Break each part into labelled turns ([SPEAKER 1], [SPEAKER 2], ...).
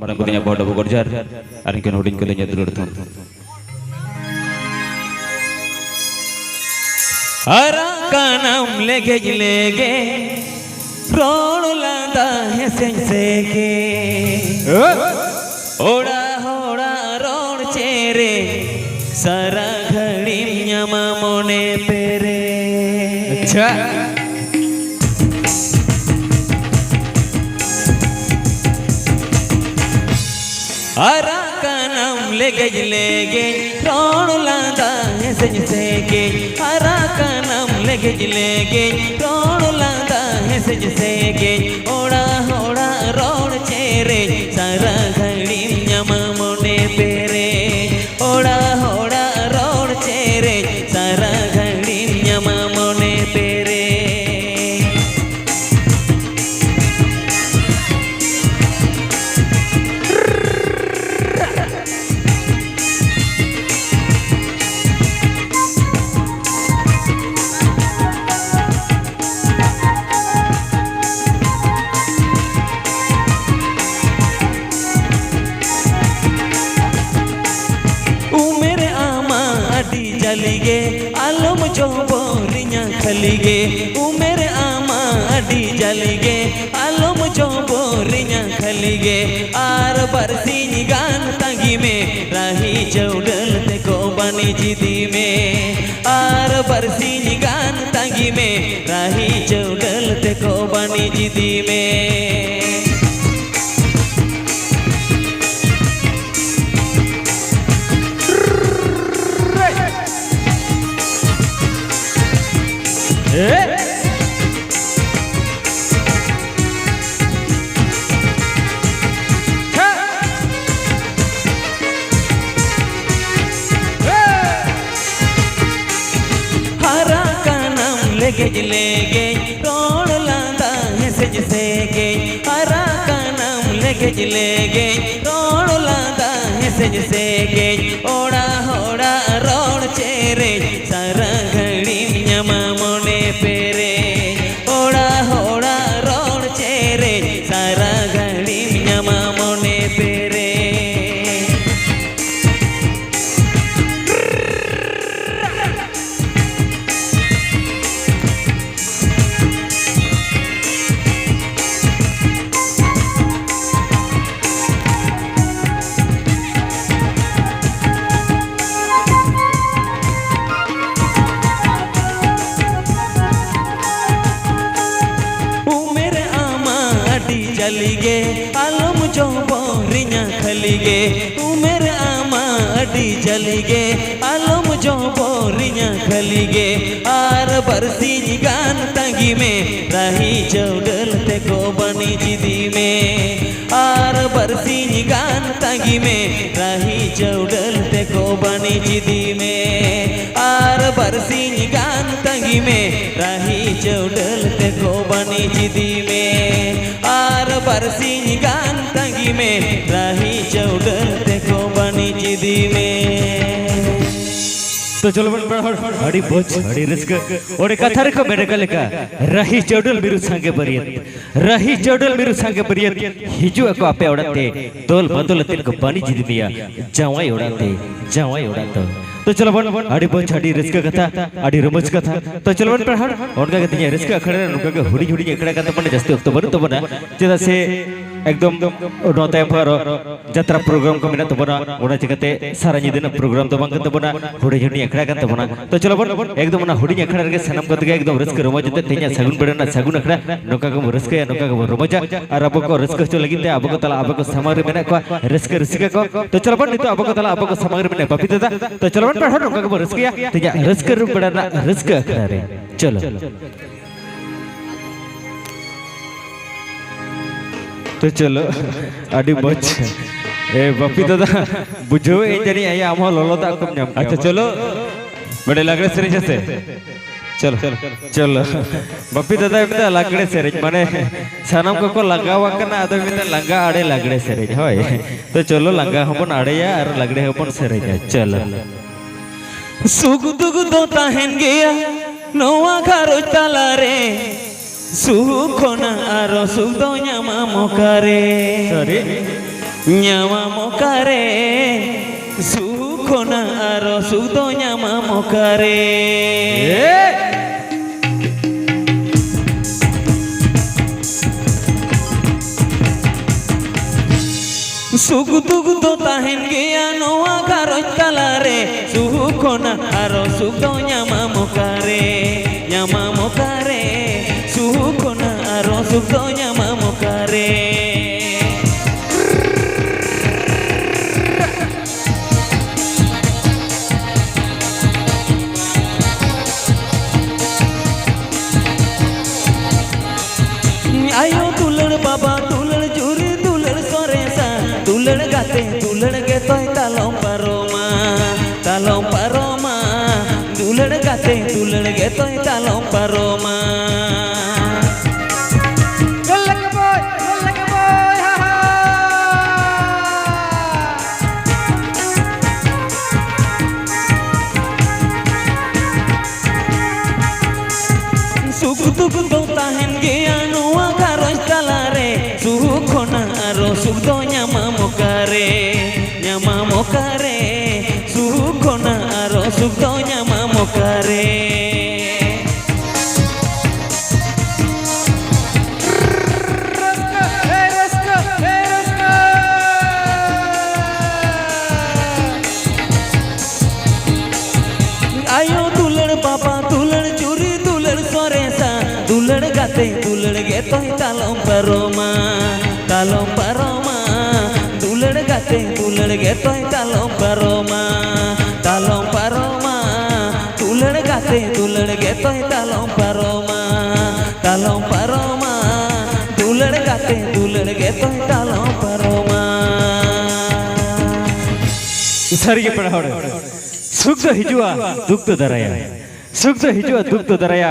[SPEAKER 1] marang ko niya bodo bogorjar aring kinudin ko linya dulur tu
[SPEAKER 2] हरा का नाम लेके लेके रोड लाता है से के ओड़ा होड़ा रोड चेरे सारा घड़ी न्यामा मोने पेरे अच्छा हरा का नाम लेके रोड लाता है से के हरा का नाम लेके रोड लाता है से के ओड़ा होड़ा रोड चेरे सारा घड़ी न्यामा मोने पेरे ओड़ा होड़ा रोड चेरे सारा घड़ी न्यामा मोने पेरे जलिगे आलम जो बोरियां खलिगे उमेर आमा अडी जलिगे आलम जो बोरियां खलिगे आर बरसीन गान तंगी में राही चौडल ते को बनी जिदी में आर बरसीन गान तंगी में राही चौडल ते को बनी जिदी में हरा का नाम लेके रोड लाता है से के हरा का नाम लेके रोड लाता है से के ओड़ा होड़ा रोड चेरे सारा घड़ी न्यामा मोने पेरे ओड़ा होड़ा रोड चेरे सारा घड़ी न्यामा मोने पेरे जलिगे आलम जो बोरियां खलिगे उमेर आमा अडी जलिगे आलम जो बोरियां खलिगे आर बरसीन गान तंगी में राही चौडल ते को बनी जिदी में आर बरसीन गान तंगी में राही चौडल ते को बनी जिदी में आर बरसीन गान तंगी में राही चौडल ते को बनी जिदी में आर बरसीन गान तंगी में राही चौडल ते को बनी जिदी में
[SPEAKER 3] तो चलो अड़ी बोझ अड़ी रिस्क और कथा रखो मेरे का लेका रही चौडल बिरु सांगे परियत रही चौडल बिरु सांगे परियत हिजु को आपे ओड़ते तोल बदल तिन को पानी जिद दिया जावाई ओड़ाते तो चलो बन अड़ी बोझ अड़ी रिस्क कथा अड़ी रमज कथा तो चलो बन पढ़ उनका कहते हैं रिस्क अखड़े उनका के हुडी हुडी अखड़ा करते पड़े जस्ती वक्त बन तो बना चेदा से एकदम नोते पर जत्रा प्रोग्राम को मिना तो बना ओना चिकते सारा दिन प्रोग्राम तो बंग तो बना हुडी हुडी अखड़ा करते बना तो चलो बन एकदम ना हुडी अखड़ा के सनम करते एकदम रिस्क रमज ते ते냐 सगुन बड़ना सगुन अखड़ा नोका को रिस्क या नोका को रमजा और अब को रिस्क चो लगिन ते अब को तला अब को सामग्री मेना को रिस्क को तो चलो बन तो अब को तला अब को सामग्री मेना बपी दादा तो चलो बन पढ़ो नोका को रिस्क या ते냐 रिस्क बड़ना रिस्क अखड़ा रे चलो तो चलो अड़ी बच ए बपी दादा बुझो ए जनी आया आम लोलोता को नाम अच्छा चलो बड़े लगड़े सेरेज से चलो चलो बपी दादा मिता लगड़े सेरेज माने सानम को लगावा कना आदो मिता लंगा आड़े लगड़े सेरेज होय तो चलो लंगा हबन आड़ेया और लगड़े हबन सेरेज चलो
[SPEAKER 2] सुख दुख दो ताहेन गया नोआ घरो तला रे सुख ना आरो सुख दो ᱧᱟᱢᱟ ᱢᱚᱠᱟᱨᱮ nyama mokare sukona aro sudo nyama mokare suk duk do tahen gea noa garoj talare sukona aro sudo nyama mokare sukona aro sudo nyama mokare आयो दुलड़ बाबा दुलड़ जुरी दुलड़ सोरेसा दुलड़ गाते दुलड़ गे तोय तालम पारोमा दुलड़ गाते दुलड़ गे तोय तालम पारोमा सुख दुख दो ताहेन गया नोआ garoj talare sukhona aro suk do nyama mokare sukhona aro suk do nyama mokare ayo dulad baba dulad juri dulad soresa dulad gate dulad ge toy talom paroma dulad gate dulad ge toy talom paroma dulad gate dulad ge toy talom paroma dulad gate dulad ge toy talom paroma
[SPEAKER 3] सारी के पढ़ाओ सुख तो हिजुआ दुख तो दराया सुख तो हिजुआ दुख तो दराया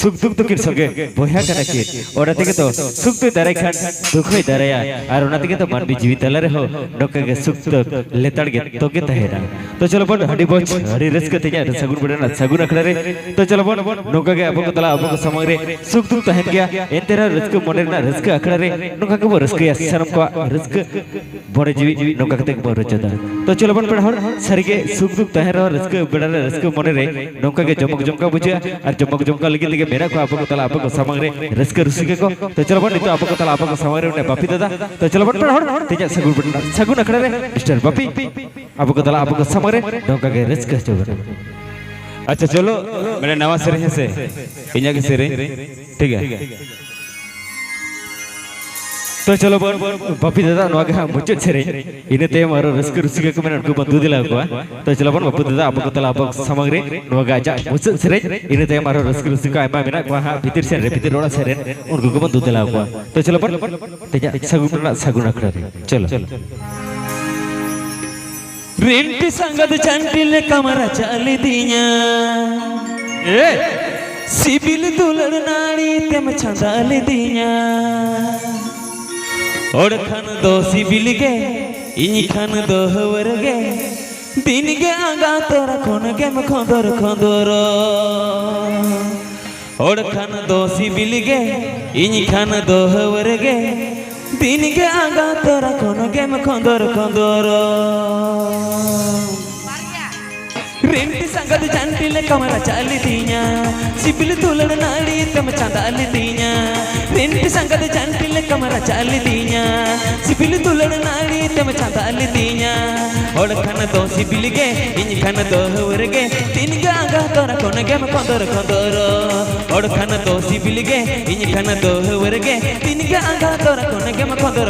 [SPEAKER 3] सुख दुख तो किर सके बोया कना के और अतिके तो सुख तो दराय खान दुख ही दराया और उनातिके तो मन भी जीवित लरे हो डोके के सुख तो लेतड़ के तो के तहेरा तो चलो बन हडी बोच हडी रस के तेजा सगुन बडना सगुन अखड़ा रे तो चलो बन नोका के अबको तला अबको समग रे सुख दुख तहन गया ए तेरा रस के मोने ना रस के अखड़ा रे नोका के रस के शर्म को रस के बड़े जीवी नोका के बो रचदा तो चलो बन पढ़ सरी के सुख दुख तहरा रस के बडा रस के मोने रे नोका के जमक जमका बुझिया और जमक लगे मेरा को आपको तला आपको समग रे रस के रुसिके को तो चलो बन तो आपको तला आपको समग रे बापी दादा तो चलो बन पढ़ तेजा सगुन अखड़ा रे मिस्टर बापी आपको तला आपको समग रे नोका के रस के चोबर
[SPEAKER 1] अच्छा चलो मेरा नवा सेरें से इन्या के सेरें ठीक है
[SPEAKER 3] तो चलो बन बापी दादा नवा के मुझे सेरें इने ते मारो रस के रुसिके को मैंने उनको बंदू दिला को तो चलो बन बापी दादा आपको तला आपको समग रे नवा का जा मुझे सेरें इने ते मारो रस के रुसिके आइमा मेरा को भीतर से रे भीतर रोड़ा सेरें उनको को बंदू दिला को तो चलो बन तेजा सगुन अखड़ा रे चलो
[SPEAKER 2] रेंटी संगत चंटिले कमरा चाली दिया सिबिल दुलड़ नाड़ी तेम छंदाली दिया और खन दो सिबिल गे इन खन दो हवर गे दिन गे आगा तोरा खोन गे म खोदर और खन दो सिबिल गे इन खन दो हवर गे दिन गे आगा तोरा खोन गे म खोदर रेंटी संगत चंटिले कमरा चाली दिया सिबिल दुलड़ नाड़ी तम चंदाली दिया रेंटी संगत चंटिले कमरा चाली दिया सिबिल दुलड़ नाड़ी तम चंदाली दिया और खन दो सिबिल गे इन खन दो हवर गे तीन गे आगा तोरा कोन गे म खोदर और खन दो सिबिल गे इन खन दो हवर गे तीन गे आगा तोरा कोन गे म खोदर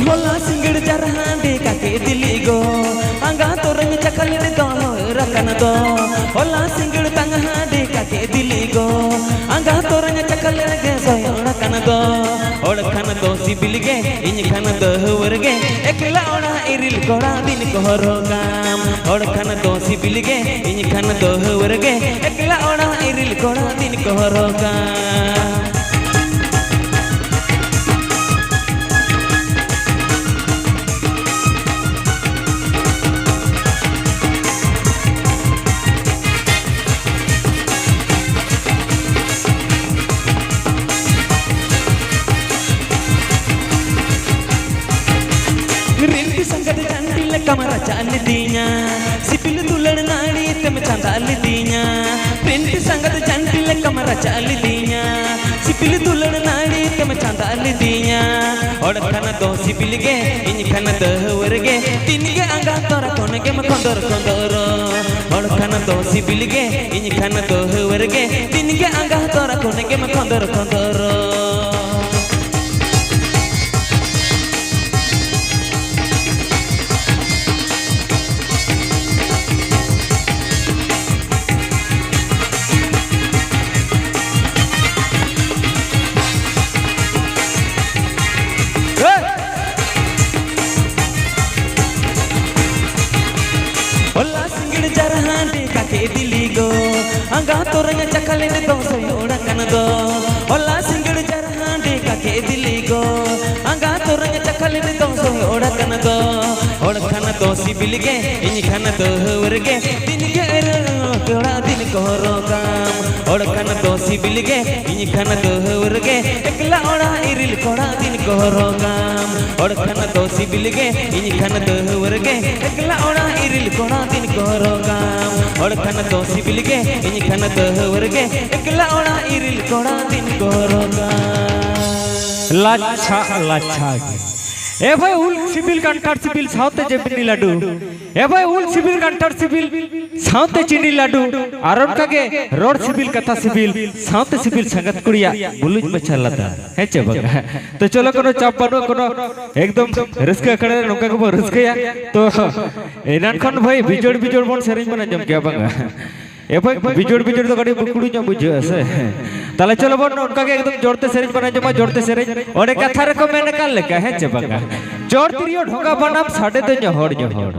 [SPEAKER 2] बोला सिंगड़ जरहांडे का के दिली गो अंगा तो रंग चकल दो रकन दो बोला सिंगड़ तंगहांडे का के दिली गो अंगा तो रंग चकल गे सोय रकन दो और खन दो सिबिल गे इन खन दो हवर गे एकला ओड़ा इरिल कोड़ा दिन को काम और खन दो सिबिल गे इन खन दो हवर गे एकला ओड़ा इरिल कोड़ा दिन को हरोगा रिंटी संगत चंडिल कमरा चाल दिया सिपिल दुलड़ नाड़ी तम चांदाल दिया रिंटी संगत चंडिल कमरा चाल दिया सिपिल दुलड़ नाड़ी तम चांदाल दिया और खाना दो सिपिल गे इन खाना दहवर गे तीन गे अंगा तोरा कोन गे म कंदर कंदर और खाना दो सिपिल गे इन खाना दहवर गे तीन गे अंगा तोरा कोन गे म कंदर कंदर ओला सिंगड़ जरहांडे काके दिली गो अंगा तोरंग चकले ने दोसो ओड़ा कन दो ओला सिंगड़ जरहांडे काके दिली गो अंगा तोरंग चकले ने दोसो ओड़ा कन दो ओड़ खन दो सिबिल गे इन खन दो हवर गे दिन गे कोड़ा दिन को रोगाम ओड़ खन दो सिबिल गे इन खन दो हवर गे एकला ओड़ा इरिल कोड़ा दिन को रोगाम ओड़ खन दो सिबिल गे इन खन दो हवर गे एकला ओड़ा इरिल कोड़ा दिन को रोगाम और खन दो सिबिल गे इन खन दो हवर गे एकला ओड़ा इरिल कोड़ा दिन को रोगाम
[SPEAKER 3] लाच्छा लाच्छा ए भाई उल सिबिल कांटार सिबिल साउते जेबिनी लाडू ए भाई उल सिबिल कांटार सिबिल साउते चीनी लाडू आरोन कागे रोड सिबिल कथा सिबिल साउते सिबिल संगत कुड़िया बुलुज मचालाता है चे बगा तो चलो कोनो चाप बानो कोनो एकदम रस्का खड़े नोका को रस्कया तो एनान खन भाई बिजोड़ बिजोड़ बोन सेरेंज बना जम क्या बगा ए भाई बिजोड़ बिजोड़ तो गाड़ी बुकुड़ी जम बुझे से ताले चलो बोन उनका के एकदम जोड़ते सेरेंज बना जमा जोड़ते सेरेंज और एक कथा रको मैंने काल लेका है चे बगा जोड़ तिरियो ढोंगा बनाम साढ़े तो जोहड़ जोहड़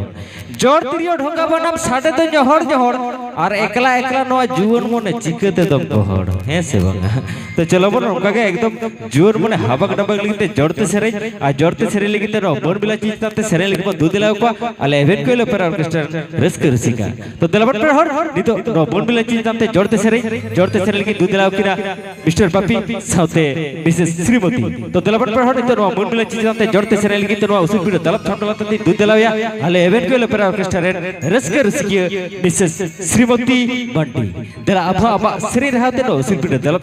[SPEAKER 3] जोड़ तिरियो ढोंगा बनाम साढ़े तो जोहड़ जोहड़ और एकला एकला नवा जुवन मोने चिकते दम गोहड़ है से बगा तो चलो बोन उनका के एकदम जुवन मोने हबक डबक लिखते जोड़ते सेरेंज आ जोड़ते सेरेंज लिखते नो बोन बिला चीज ताते सेरेंज लिखबो दूध दिलाव को अले इवेंट को लेपर ऑर्केस्ट्रा रस्क रसिका तो दिलबट पर हड़ नी तो नो बोन बिला चीज ताते जोड़ते सेरेंज लिखि दूध दिलाव किरा मिस्टर पपी साउते मिसेस श्रीमती तो दिलबट पर हड़ तो नो बोन बिला चीज ताते जोड़ते सेरेंज लिखि तो नो उसी पीड़ दलब छटला ताते दूध दिलावया अले इवेंट को लेपर ऑर्केस्ट्रा रस्क रसिका मिसेस श्रीमती बंटी दला अभा अबा श्री रहते नो उसी पीड़ दलब